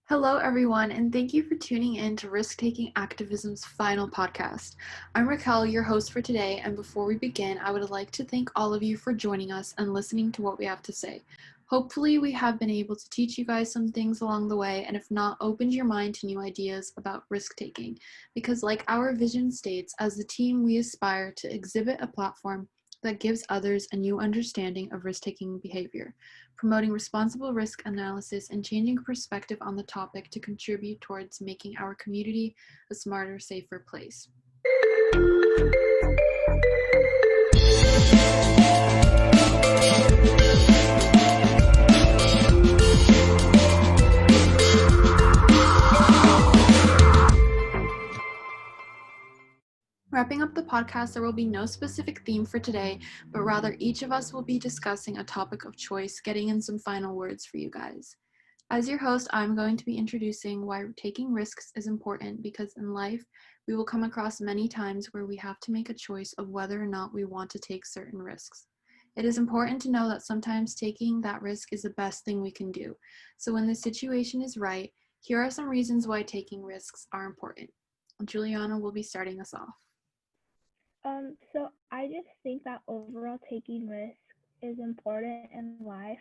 Hello, everyone, and thank you for tuning in to Risk Taking Activism's final podcast. I'm Raquel, your host for today, and before we begin, I would like to thank all of you for joining us and listening to what we have to say. Hopefully, we have been able to teach you guys some things along the way, and if not, opened your mind to new ideas about risk taking. Because, like our vision states, as the team, we aspire to exhibit a platform that gives others a new understanding of risk taking behavior, promoting responsible risk analysis, and changing perspective on the topic to contribute towards making our community a smarter, safer place. Wrapping up the podcast, there will be no specific theme for today, but rather each of us will be discussing a topic of choice, getting in some final words for you guys. As your host, I'm going to be introducing why taking risks is important, because in life, we will come across many times where we have to make a choice of whether or not we want to take certain risks. It is important to know that sometimes taking that risk is the best thing we can do. So when the situation is right, here are some reasons why taking risks are important. Juliana will be starting us off. So I just think that overall taking risks is important in life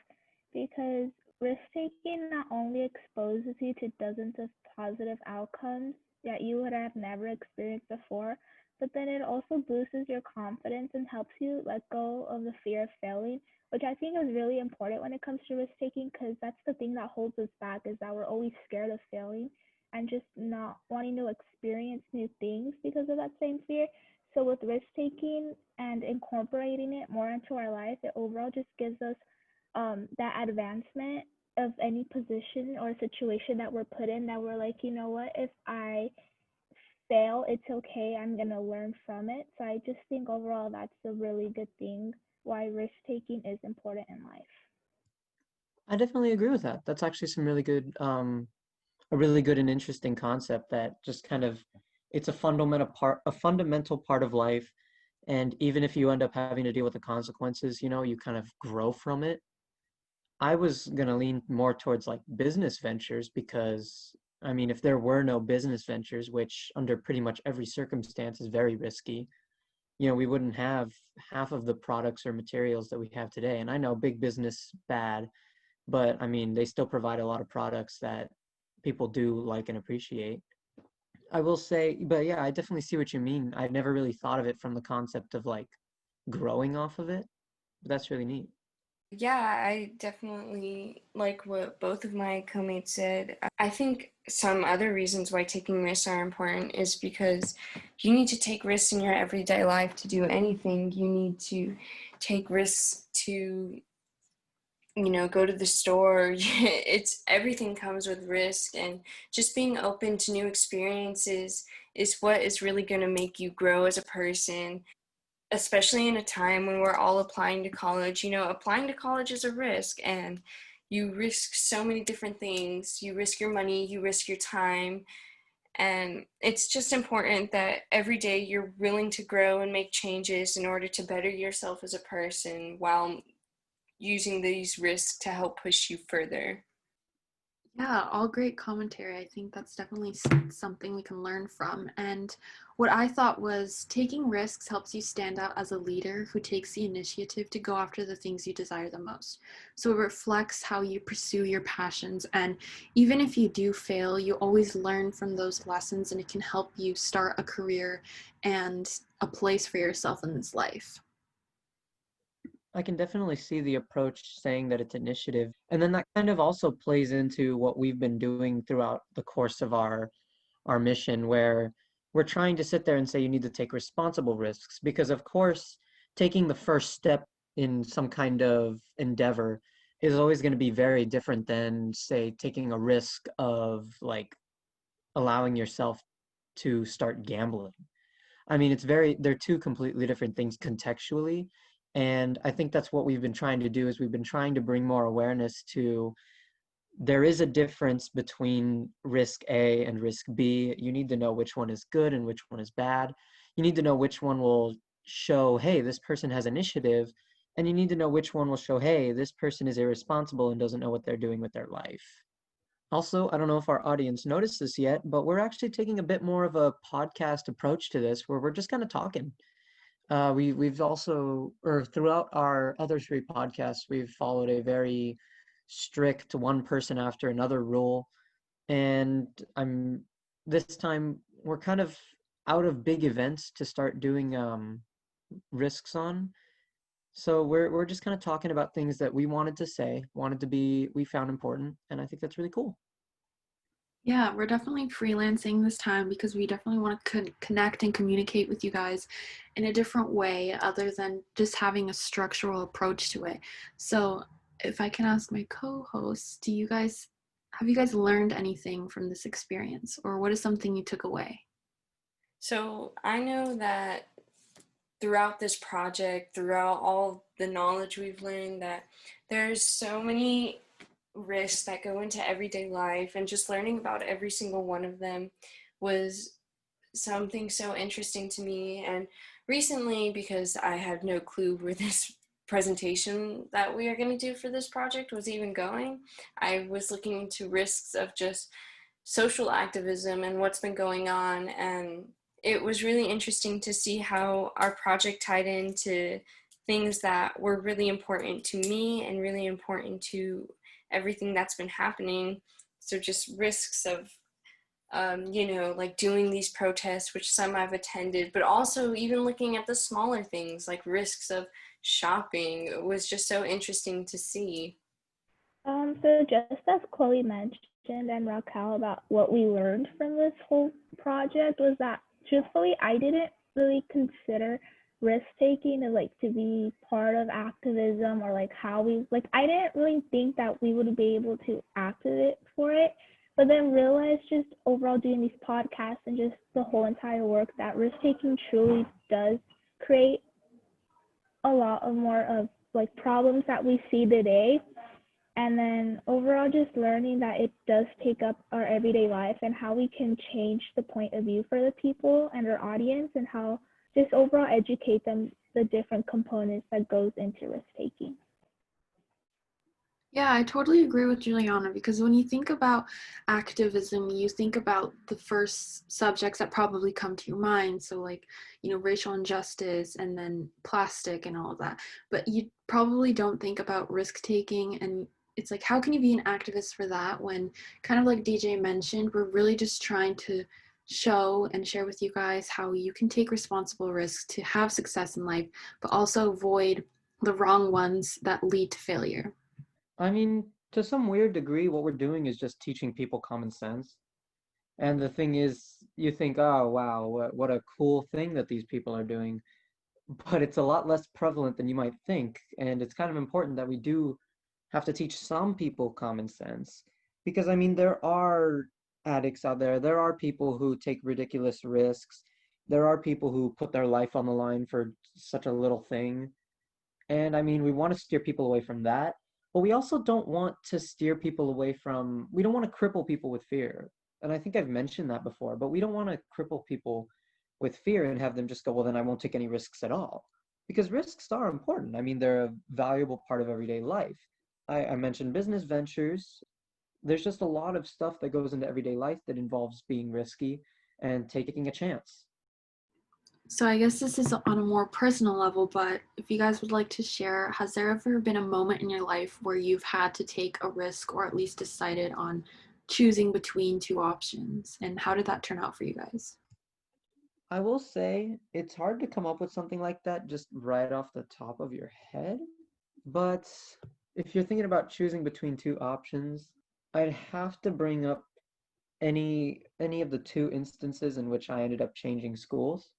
because risk taking not only exposes you to dozens of positive outcomes that you would have never experienced before, but then it also boosts your confidence and helps you let go of the fear of failing, which I think is really important when it comes to risk taking because that's the thing that holds us back is that we're always scared of failing and just not wanting to experience new things because of that same fear. So with risk taking and incorporating it more into our life, it overall just gives us that advancement of any position or situation that we're put in that we're like, you know what, if I fail, it's okay. I'm gonna learn from it. So I just think overall that's a really good thing why risk taking is important in life. I definitely agree with that. That's actually some really good, a really good and interesting concept that just kind of, it's a fundamental part of life. And even if you end up having to deal with the consequences, you kind of grow from it. I was gonna lean more towards like business ventures because, I mean, if there were no business ventures, which under pretty much every circumstance is very risky, we wouldn't have half of the products or materials that we have today. And I know big business bad, but I mean, they still provide a lot of products that people do like and appreciate. I will say, but yeah, I definitely see what you mean. I never really thought of it from the concept of like growing off of it, but that's really neat. Yeah, I definitely like what both of my co-mates said. I think some other reasons why taking risks are important is because you need to take risks in your everyday life to do anything. You need to take risks to, go to the store. It's everything comes with risk, and just being open to new experiences is what is really going to make you grow as a person, especially in a time when we're all applying to college. Applying to college is a risk, and you risk so many different things. You risk your money, you risk your time, and it's just important that every day you're willing to grow and make changes in order to better yourself as a person while using these risks to help push you further. Yeah, all great commentary. I think that's definitely something we can learn from. And what I thought was taking risks helps you stand out as a leader who takes the initiative to go after the things you desire the most. So it reflects how you pursue your passions. And even if you do fail, you always learn from those lessons, and it can help you start a career and a place for yourself in this life. I can definitely see the approach saying that it's initiative. And then that kind of also plays into what we've been doing throughout the course of our mission, where we're trying to sit there and say you need to take responsible risks because of course taking the first step in some kind of endeavor is always going to be very different than say taking a risk of like allowing yourself to start gambling. I mean, they're two completely different things contextually. And I think that's what we've been trying to do is we've been trying to bring more awareness to there is a difference between risk A and risk B. You need to know which one is good and which one is bad. You need to know which one will show, hey, this person has initiative. And you need to know which one will show, hey, this person is irresponsible and doesn't know what they're doing with their life. Also, I don't know if our audience noticed this yet, but we're actually taking a bit more of a podcast approach to this, where we're just kind of talking. We've also, or throughout our other three podcasts, we've followed a very strict one person after another rule, and I'm this time we're kind of out of big events to start doing risks on. So we're just kind of talking about things that we wanted to say, wanted to be, we found important, and I think that's really cool. Yeah, we're definitely freelancing this time because we definitely want to connect and communicate with you guys in a different way other than just having a structural approach to it. So, if I can ask my co-hosts, do you guys have you guys learned anything from this experience, or what is something you took away? So I know that throughout this project, throughout all the knowledge we've learned, that there's so many risks that go into everyday life, and just learning about every single one of them was something so interesting to me. And recently, because I had no clue where this presentation that we are going to do for this project was even going, I was looking into risks of just social activism and what's been going on. And it was really interesting to see how our project tied into things that were really important to me and really important to everything that's been happening. So just risks of like doing these protests, which some I've attended, but also even looking at the smaller things like risks of shopping was just so interesting to see. So just as Chloe mentioned and Raquel about what we learned from this whole project was that truthfully I didn't really consider risk taking to to be part of activism or like how we like I didn't really think that we would be able to activate for it. But then realized just overall doing these podcasts and just the whole entire work that risk taking truly does create a lot of more of like problems that we see today, and then overall just learning that it does take up our everyday life and how we can change the point of view for the people and our audience, and how just overall educate them the different components that goes into risk taking. Yeah, I totally agree with Juliana because when you think about activism, you think about the first subjects that probably come to your mind. So, like, racial injustice and then plastic and all of that. But you probably don't think about risk taking. And it's like, how can you be an activist for that when, kind of like DJ mentioned, we're really just trying to show and share with you guys how you can take responsible risks to have success in life, but also avoid the wrong ones that lead to failure. I mean, to some weird degree, what we're doing is just teaching people common sense. And the thing is, you think, oh, wow, what a cool thing that these people are doing. But it's a lot less prevalent than you might think. And it's kind of important that we do have to teach some people common sense. Because, I mean, there are addicts out there, there are people who take ridiculous risks, there are people who put their life on the line for such a little thing. And I mean, we want to steer people away from that, but we also don't want to steer people away from, we don't want to cripple people with fear. And I think I've mentioned that before, but we don't want to cripple people with fear and have them just go, well, then I won't take any risks at all. Because risks are important. I mean, they're a valuable part of everyday life. I mentioned business ventures. There's just a lot of stuff that goes into everyday life that involves being risky and taking a chance. So I guess this is on a more personal level, but if you guys would like to share, has there ever been a moment in your life where you've had to take a risk or at least decided on choosing between two options? And how did that turn out for you guys? I will say it's hard to come up with something like that just right off the top of your head. But if you're thinking about choosing between two options, I'd have to bring up any of the two instances in which I ended up changing schools.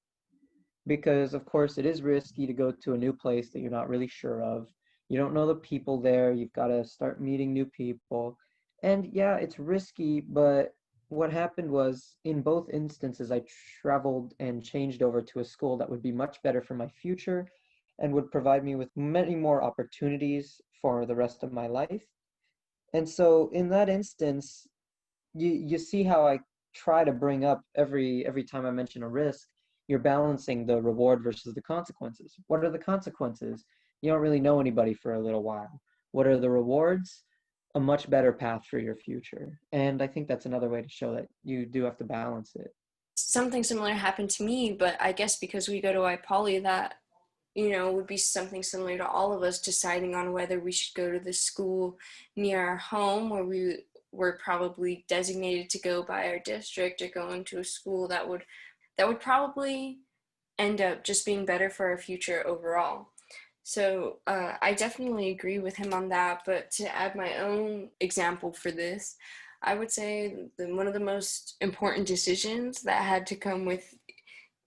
Because of course it is risky to go to a new place that you're not really sure of. You don't know the people there, you've got to start meeting new people. And yeah, it's risky, but what happened was in both instances I traveled and changed over to a school that would be much better for my future and would provide me with many more opportunities for the rest of my life. And so in that instance, you see how I try to bring up every time I mention a risk, you're balancing the reward versus the consequences. What are the consequences? You don't really know anybody for a little while. What are the rewards? a much better path for your future. And I think that's another way to show that you do have to balance it. Something similar happened to me, but I guess because we go to iPoly, that would be something similar to all of us deciding on whether we should go to the school near our home, where we were probably designated to go by our district, or go into a school that would probably end up just being better for our future overall. So I definitely agree with him on that. But to add my own example for this, I would say one of the most important decisions that had to come with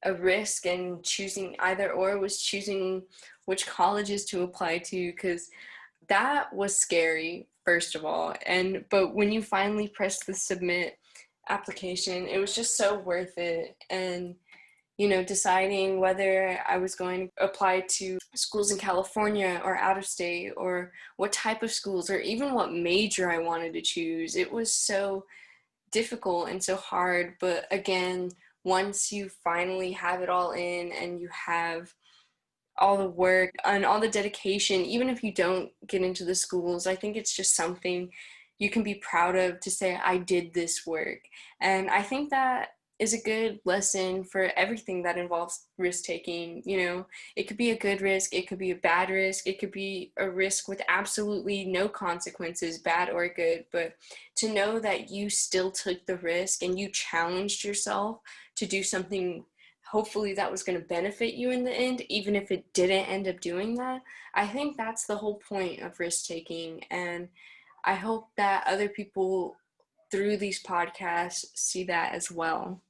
a risk and choosing either or was choosing which colleges to apply to, because that was scary, first of all. But when you finally press the submit application, it was just so worth it. And deciding whether I was going to apply to schools in California or out of state, or what type of schools, or even what major I wanted to choose, it was so difficult and so hard. But again, once you finally have it all in, and you have all the work and all the dedication, even if you don't get into the schools, I think it's just something you can be proud of, to say, I did this work. And I think that is a good lesson for everything that involves risk taking. It could be a good risk, it could be a bad risk, it could be a risk with absolutely no consequences, bad or good. But to know that you still took the risk and you challenged yourself to do something hopefully that was going to benefit you in the end, even if it didn't end up doing that, I think that's the whole point of risk taking. And I hope that other people through these podcasts see that as well.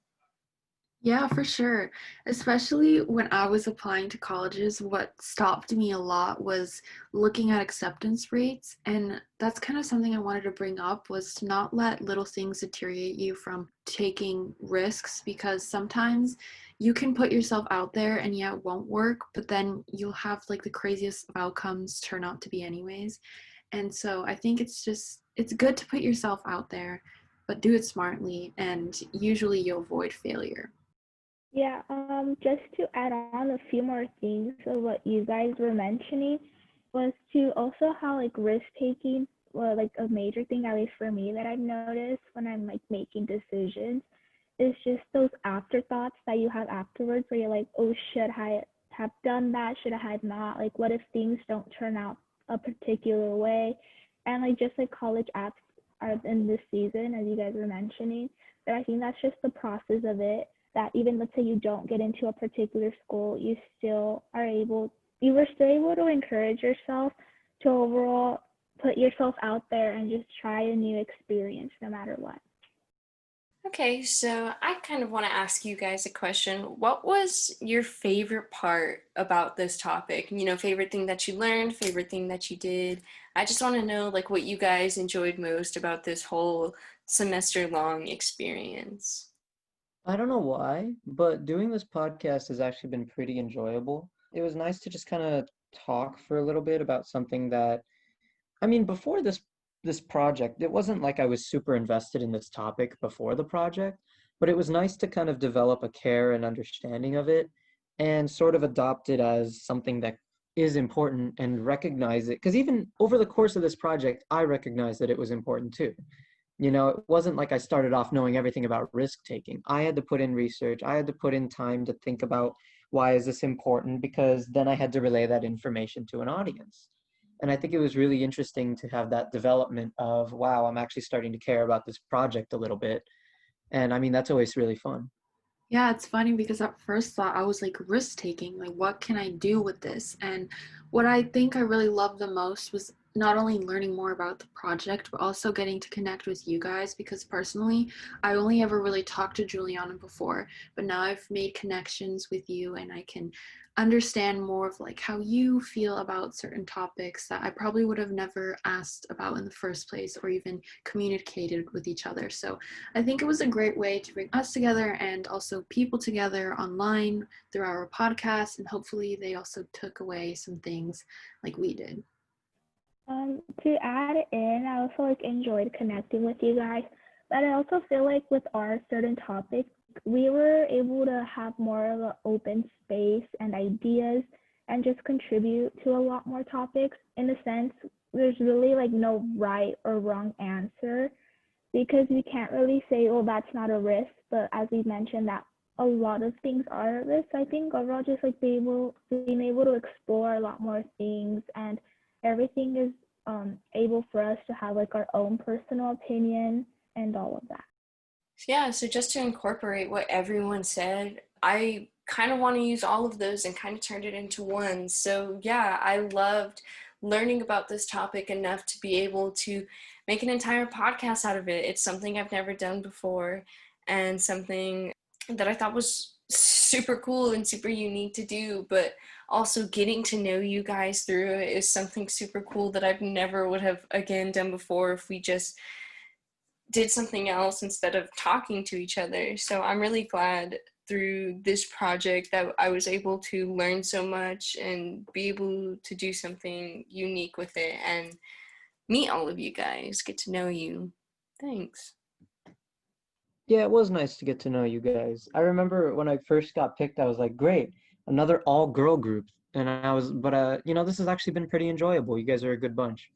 Yeah, for sure. Especially when I was applying to colleges, what stopped me a lot was looking at acceptance rates. And that's kind of something I wanted to bring up, was to not let little things deteriorate you from taking risks, because sometimes you can put yourself out there and yeah, it won't work, but then you'll have like the craziest of outcomes turn out to be anyways. And so I think it's good to put yourself out there, but do it smartly, and usually you'll avoid failure. Yeah, just to add on a few more things of what you guys were mentioning, was to also how like risk taking, well, like a major thing, at least for me, that I've noticed when I'm like making decisions, is just those afterthoughts that you have afterwards, where you're like, oh, should I have done that? Should I have not? Like, what if things don't turn out a particular way? And like just like college apps are in this season, as you guys were mentioning, but I think that's just the process of it, that even let's say you don't get into a particular school, you were still able to encourage yourself to overall put yourself out there and just try a new experience no matter what. Okay, so I kind of want to ask you guys a question. What was your favorite part about this topic? Favorite thing that you learned, favorite thing that you did. I just want to know like what you guys enjoyed most about this whole semester long experience. I don't know why, but doing this podcast has actually been pretty enjoyable. It was nice to just kind of talk for a little bit about something that, I mean, before this project, it wasn't like I was super invested in this topic before the project, but it was nice to kind of develop a care and understanding of it, and sort of adopt it as something that is important and recognize it. Because even over the course of this project, I recognized that it was important too. It wasn't like I started off knowing everything about risk taking. I had to put in research. I had to put in time to think about, why is this important? Because then I had to relay that information to an audience. And I think it was really interesting to have that development of, wow, I'm actually starting to care about this project a little bit. And I mean, that's always really fun. Yeah, it's funny because at first thought I was like, risk taking, like what can I do with this? And what I think I really loved the most was not only learning more about the project, but also getting to connect with you guys, because personally, I only ever really talked to Juliana before, but now I've made connections with you and I can understand more of like how you feel about certain topics that I probably would have never asked about in the first place, or even communicated with each other. So I think it was a great way to bring us together and also people together online through our podcast, and hopefully they also took away some things like we did. To add in, I also like enjoyed connecting with you guys, but I also feel like with our certain topics, we were able to have more of an open space and ideas and just contribute to a lot more topics, in a sense there's really like no right or wrong answer, because we can't really say, oh, that's not a risk. But as we mentioned, that a lot of things are a risk. I think overall, just like being able to explore a lot more things, and everything is able for us to have like our own personal opinion and all of that. Yeah, so just to incorporate what everyone said, I kind of want to use all of those and kind of turned it into one. So yeah, I loved learning about this topic enough to be able to make an entire podcast out of it. It's something I've never done before, and something that I thought was super cool and super unique to do, but also getting to know you guys through it is something super cool that I've never would have again done before if we just did something else instead of talking to each other. So I'm really glad through this project that I was able to learn so much and be able to do something unique with it and meet all of you guys, get to know you. Thanks. Yeah, it was nice to get to know you guys. I remember when I first got picked, I was like, great, another all-girl group. And I was, but this has actually been pretty enjoyable. You guys are a good bunch.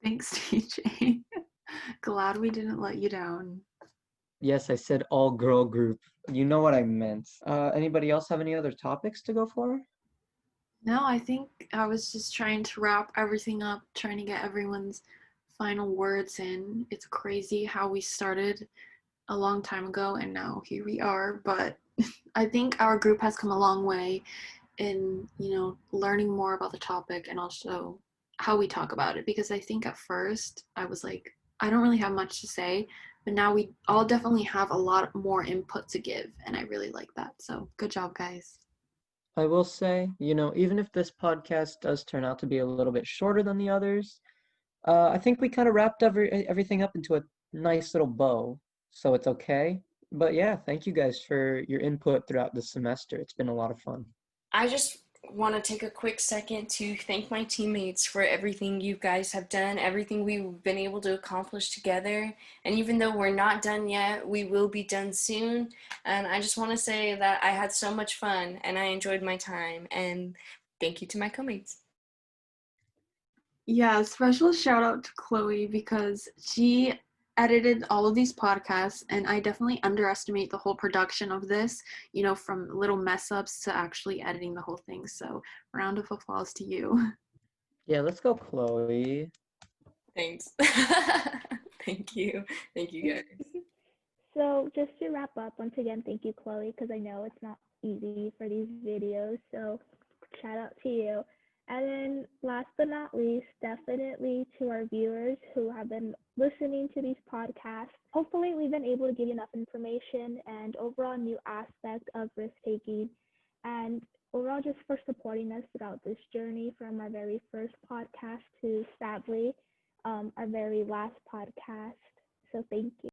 Thanks, TJ. Glad we didn't let you down. Yes, I said all-girl group. You know what I meant. Anybody else have any other topics to go for? No, I think I was just trying to wrap everything up, trying to get everyone's final words in. It's crazy how we started a long time ago and now here we are, but I think our group has come a long way in, learning more about the topic and also how we talk about it, because I think at first I was like, I don't really have much to say, but now we all definitely have a lot more input to give, and I really like that. So good job, guys. I will say, even if this podcast does turn out to be a little bit shorter than the others, I think we kind of wrapped everything up into a nice little bow, so it's okay. But yeah, thank you guys for your input throughout the semester. It's been a lot of fun. I just want to take a quick second to thank my teammates for everything you guys have done, everything we've been able to accomplish together. And even though we're not done yet, we will be done soon. And I just want to say that I had so much fun and I enjoyed my time. And thank you to my co-mates. Yeah, special shout out to Chloe because she edited all of these podcasts, and I definitely underestimate the whole production of this, from little mess ups to actually editing the whole thing. So, round of applause to you. Yeah, let's go, Chloe. Thanks. Thank you. Thank you guys. So just to wrap up, once again, thank you, Chloe, because I know it's not easy for these videos. So shout out to you. And then last but not least, definitely to our viewers who have been listening to these podcasts. Hopefully we've been able to give you enough information and overall new aspect of risk taking, and overall just for supporting us throughout this journey from our very first podcast to sadly our very last podcast. So thank you.